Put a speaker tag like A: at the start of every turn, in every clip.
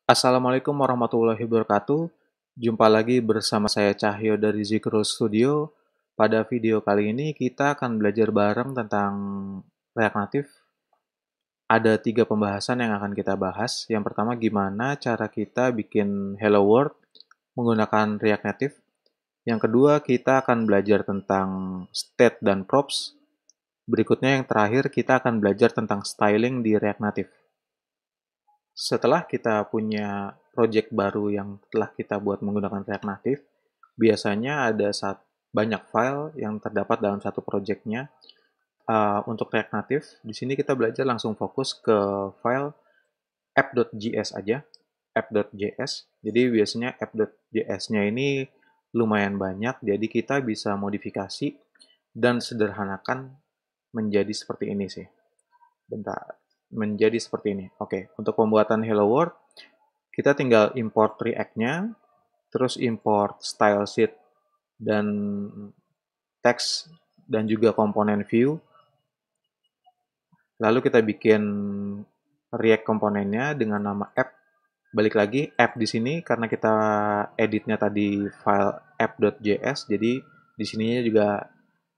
A: Assalamualaikum warahmatullahi wabarakatuh. Jumpa lagi bersama saya Cahyo dari Zikro Studio. Pada video kali ini kita akan belajar bareng tentang React Native. Ada 3 pembahasan yang akan kita bahas. Yang pertama, gimana cara kita bikin Hello World menggunakan React Native. Yang kedua, kita akan belajar tentang state dan props. Berikutnya yang terakhir, kita akan belajar tentang styling di React Native. Setelah kita punya project baru yang telah kita buat menggunakan React Native, biasanya ada banyak file yang terdapat dalam satu projectnya. Untuk React Native, di sini kita belajar langsung fokus ke file app.js aja, app.js. Jadi biasanya app.js-nya ini lumayan banyak, jadi kita bisa modifikasi dan sederhanakan menjadi seperti ini sih. Bentar, menjadi seperti ini. Oke, untuk pembuatan Hello World, kita tinggal import React-nya, terus import style sheet dan text dan juga komponen view. Lalu kita bikin React komponennya dengan nama app. Balik lagi app di sini karena kita editnya tadi file app.js, jadi di sininya juga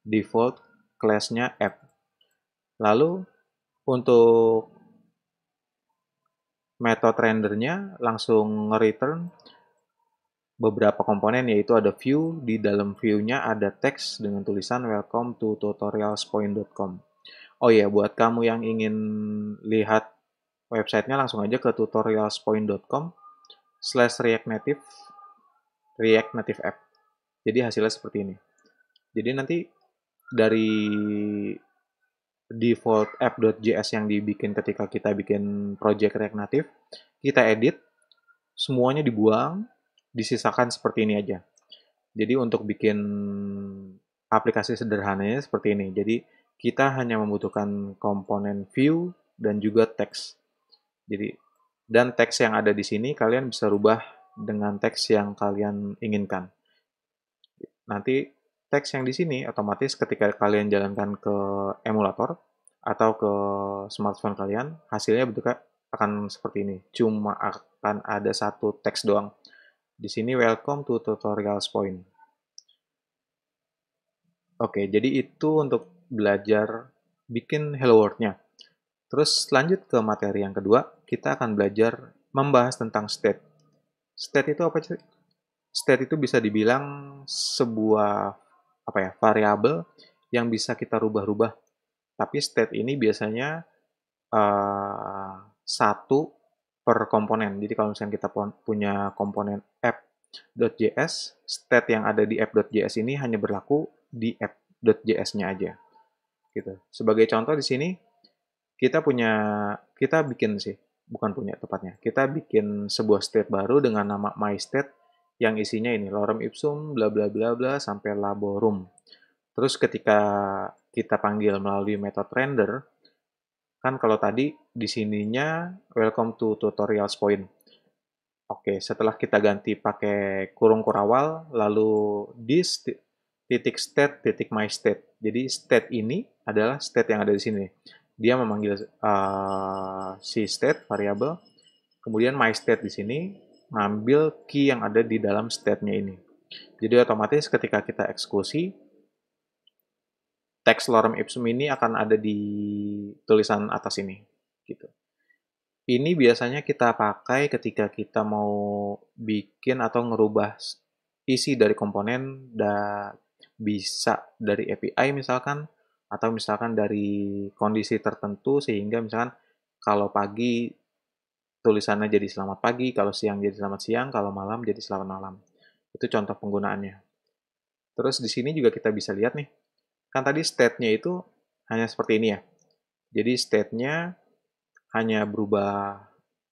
A: default class-nya app. Lalu untuk method rendernya langsung return beberapa komponen, yaitu ada view, di dalam view-nya ada teks dengan tulisan welcome to tutorialspoint.com. Oh ya, buat kamu yang ingin lihat websitenya langsung aja ke tutorialspoint.com/react native app. Jadi hasilnya seperti ini. Jadi nanti dari default app.js yang dibikin ketika kita bikin project React Native, kita edit, semuanya dibuang, disisakan seperti ini aja. Jadi untuk bikin aplikasi sederhananya seperti ini. Jadi kita hanya membutuhkan komponen view dan juga teks. Jadi dan teks yang ada di sini kalian bisa rubah dengan teks yang kalian inginkan. Nanti teks yang di sini otomatis ketika kalian jalankan ke emulator atau ke smartphone kalian, hasilnya bentuknya akan seperti ini. Cuma akan ada satu teks doang. Di sini welcome to tutorials point. Oke, jadi itu untuk belajar bikin Hello World-nya. Terus lanjut ke materi yang kedua, kita akan belajar membahas tentang state. State itu apa sih? State itu bisa dibilang sebuah variabel yang bisa kita rubah-rubah. Tapi state ini biasanya satu per komponen. Jadi kalau misalnya kita punya komponen app.js, state yang ada di app.js ini hanya berlaku di app.js-nya aja. Gitu. Sebagai contoh di sini kita bikin sih, bukan punya tepatnya. Kita bikin sebuah state baru dengan nama myState yang isinya ini lorem ipsum bla bla bla bla sampai laborum. Terus ketika kita panggil melalui metode render, kan kalau tadi di sininya welcome to tutorials point. Oke, setelah kita ganti pakai kurung kurawal, lalu this titik state titik my state. Jadi state ini adalah state yang ada di sini. Dia memanggil si state variabel, kemudian my state di sini ngambil key yang ada di dalam state-nya ini. Jadi otomatis ketika kita eksekusi, teks lorem ipsum ini akan ada di tulisan atas ini. Gitu. Ini biasanya kita pakai ketika kita mau bikin atau ngerubah isi dari komponen, bisa dari API misalkan, atau misalkan dari kondisi tertentu sehingga misalkan kalau pagi tulisannya jadi selamat pagi, kalau siang jadi selamat siang, kalau malam jadi selamat malam. Itu contoh penggunaannya. Terus di sini juga kita bisa lihat nih, kan tadi state-nya itu hanya seperti ini ya. Jadi state-nya hanya berubah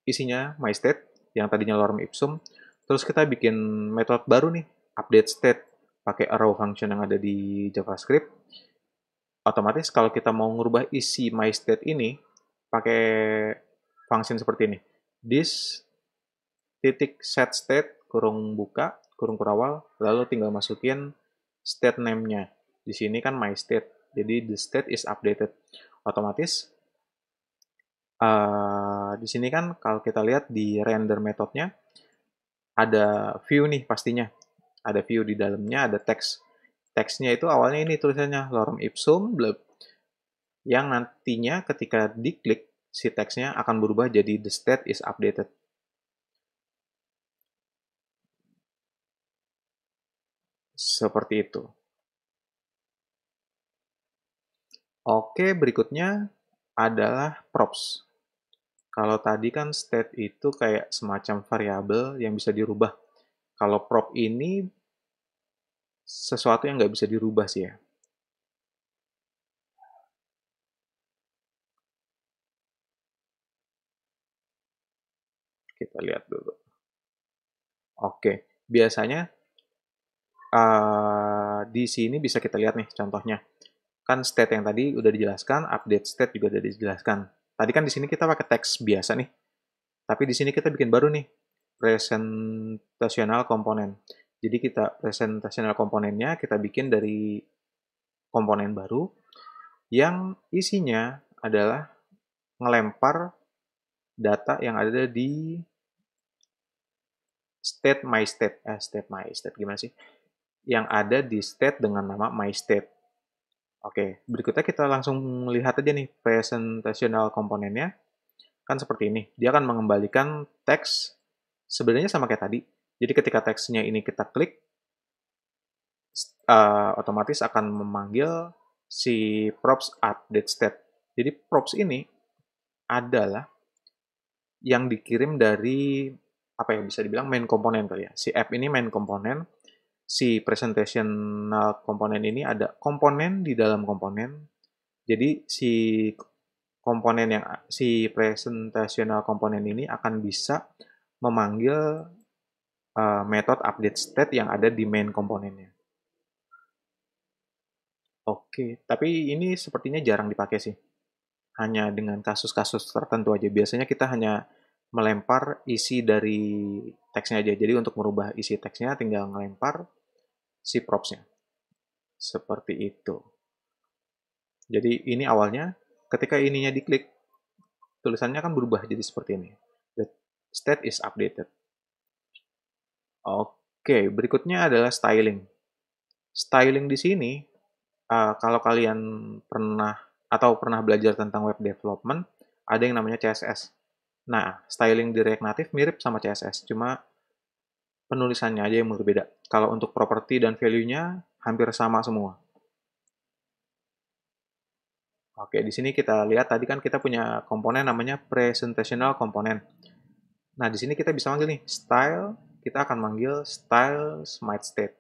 A: isinya myState yang tadinya lorem ipsum. Terus kita bikin metode baru nih, update state pakai arrow function yang ada di JavaScript. Otomatis kalau kita mau ngubah isi myState ini pakai function seperti ini. This titik set state kurung buka kurung kurawal, lalu tinggal masukin state name-nya. Di sini kan myState. Jadi the state is updated. Otomatis Di sini kan kalau kita lihat di render metodenya, ada view nih pastinya. Ada view di dalamnya, ada teks. Teksnya itu awalnya ini tulisannya lorem ipsum, blub, yang nantinya ketika diklik, si teksnya akan berubah jadi the state is updated. Seperti itu. Oke, berikutnya adalah props. Kalau tadi kan state itu kayak semacam variabel yang bisa dirubah. Kalau prop ini sesuatu yang nggak bisa dirubah sih ya. Kita lihat dulu. Oke, biasanya di sini bisa kita lihat nih contohnya. Kan state yang tadi udah dijelaskan, update state juga udah dijelaskan. Tadi kan di sini kita pakai teks biasa nih, tapi di sini kita bikin baru nih, presentational component. Jadi kita presentational komponennya kita bikin dari komponen baru yang isinya adalah ngelempar data yang ada di state my state gimana sih? Yang ada di state dengan nama my state. Oke, berikutnya kita langsung lihat aja nih presentational komponennya. Kan seperti ini. Dia akan mengembalikan teks sebenarnya sama kayak tadi. Jadi ketika teksnya ini kita klik, otomatis akan memanggil si props update state. Jadi props ini adalah yang dikirim dari apa ya bisa dibilang main komponen kali ya. Si app ini main komponen, si presentational komponen ini ada komponen di dalam komponen. Jadi si presentational komponen ini akan bisa memanggil metode update state yang ada di main komponennya. Oke, tapi ini sepertinya jarang dipakai sih. Hanya dengan kasus-kasus tertentu aja. Biasanya kita hanya melempar isi dari teksnya aja. Jadi untuk merubah isi teksnya tinggal ngelempar si props-nya. Seperti itu. Jadi ini awalnya, ketika ininya diklik, tulisannya akan berubah jadi seperti ini. The state is updated. Oke, berikutnya adalah styling. Styling di sini, kalau kalian pernah belajar tentang web development, ada yang namanya CSS. Nah, styling di React Native mirip sama CSS, cuma penulisannya aja yang berbeda. Kalau untuk property dan value-nya hampir sama semua. Oke, di sini kita lihat tadi kan kita punya komponen namanya presentational component. Nah, di sini kita bisa manggil nih style, kita akan manggil style smite state.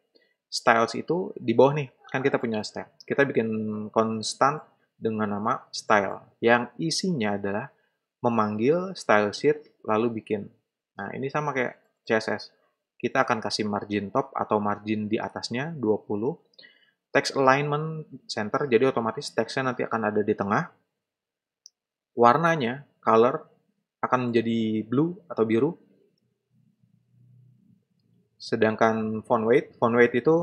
A: Styles itu di bawah nih, kan kita punya style. Kita bikin konstan dengan nama style, yang isinya adalah memanggil style sheet lalu bikin. Nah, ini sama kayak CSS. Kita akan kasih margin top atau margin di atasnya 20. Text alignment center, jadi otomatis teksnya nanti akan ada di tengah. Warnanya, color, akan menjadi blue atau biru. Sedangkan font weight itu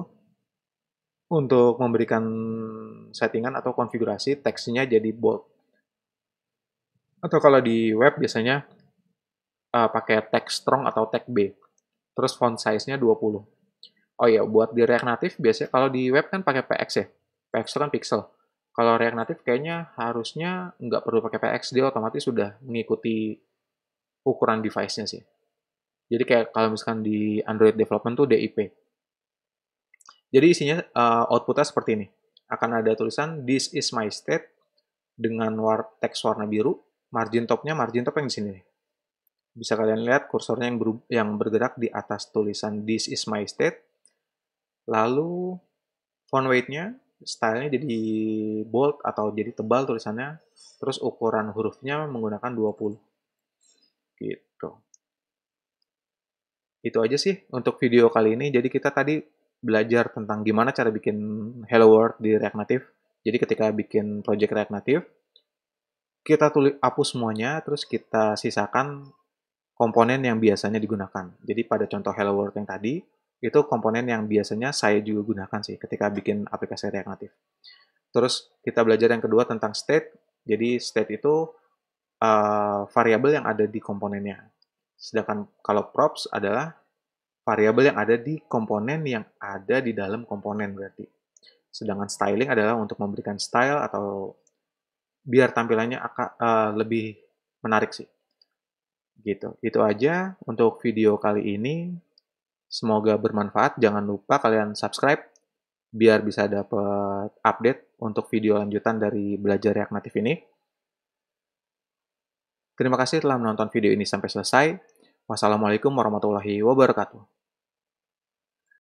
A: untuk memberikan settingan atau konfigurasi teksnya jadi bold. Atau kalau di web biasanya pakai tag strong atau tag B. Terus font size-nya 20. Oh iya, buat di React Native biasanya kalau di web kan pakai PX ya. PX itu kan pixel. Kalau React Native kayaknya harusnya nggak perlu pakai PX, dia otomatis sudah mengikuti ukuran device-nya sih. Jadi kayak kalau misalkan di Android development tuh DIP. Jadi isinya outputnya seperti ini. Akan ada tulisan this is my state dengan teks warna biru. Margin top yang di sini nih. Bisa kalian lihat kursornya yang bergerak di atas tulisan this is my state. Lalu font weight-nya, stylenya jadi bold atau jadi tebal tulisannya. Terus ukuran hurufnya menggunakan 20. Gitu. Itu aja sih untuk video kali ini. Jadi kita tadi belajar tentang gimana cara bikin Hello World di React Native. Jadi ketika bikin project React Native, kita hapus semuanya, terus kita sisakan komponen yang biasanya digunakan. Jadi pada contoh Hello World yang tadi, itu komponen yang biasanya saya juga gunakan sih ketika bikin aplikasi React Native. Terus kita belajar yang kedua tentang state. Jadi state itu variabel yang ada di komponennya. Sedangkan kalau props adalah variabel yang ada di komponen yang ada di dalam komponen berarti. Sedangkan styling adalah untuk memberikan style atau biar tampilannya lebih menarik sih. Gitu. Itu aja untuk video kali ini. Semoga bermanfaat. Jangan lupa kalian subscribe biar bisa dapat update untuk video lanjutan dari belajar React Native ini. Terima kasih telah menonton video ini sampai selesai. Wassalamualaikum warahmatullahi wabarakatuh.